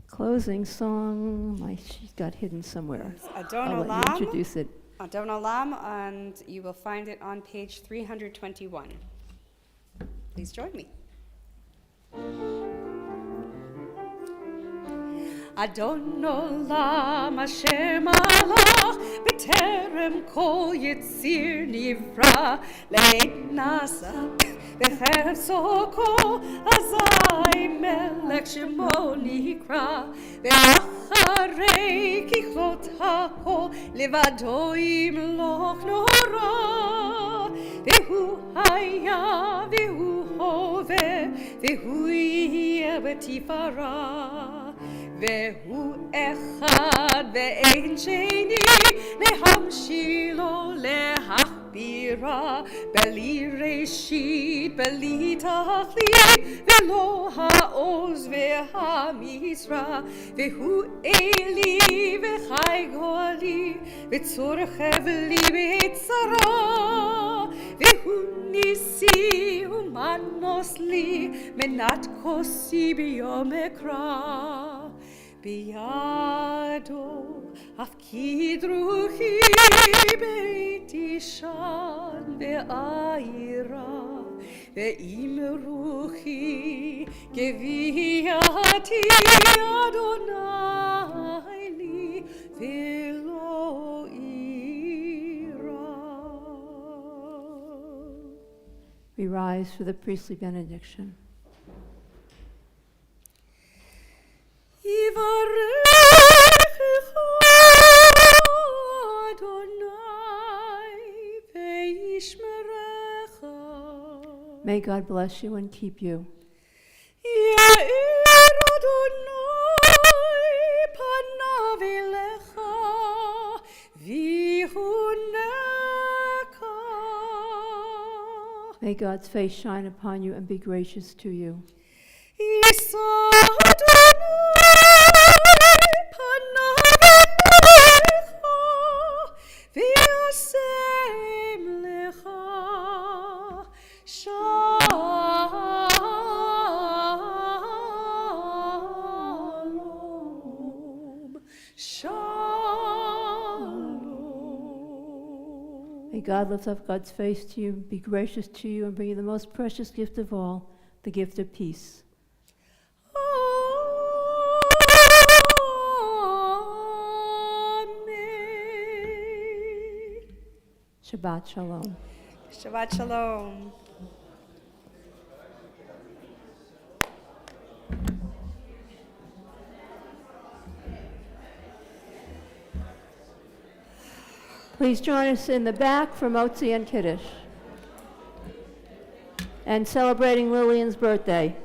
Closing song, she's got hidden somewhere. Adon I'll let you Olam. introduce it. Adon Olam, and you will find it on page 321. Please join me. Adon Olam Asher Malach B'terem Kol Yitzir Nivra Le'et Nasa B'cherem Soko Azai Melech Shemo Nikra Ve'acharei Kichlot HaKol Levado Yimloch Nora Ve'hu Haya Ve'hu Hove Ve'hu Yeh B'tifara והוא אחד ואין שני להמשילו להכבירה בלי ראשית בלי תכלית ולא העוז והמשרה והוא אלי וחי גואלי וצורך חבלי בצרה והוא ניסי ומנוס לי מנת כוסי ביום אקרא בידו הפקיד רוחי בית ישן בעירה ועם רוחי גביעתי אדוני לי ולא אירא. We rise for the priestly benediction. יברכך אדוני וישמרך. May God bless you and keep you. יאיר אדוני פניו אליך ויחונך. May God's face shine upon you and be gracious to you. יישא אדוני פניו אליך וישם לך שלום. שלום. May God lift up God's face to you, be gracious to you, and bring you the most precious gift of all, the gift of peace. Amen. Shabbat Shalom. Shabbat Shalom. Please join us in the back for Motzi and Kiddush. And celebrating Lillian's birthday.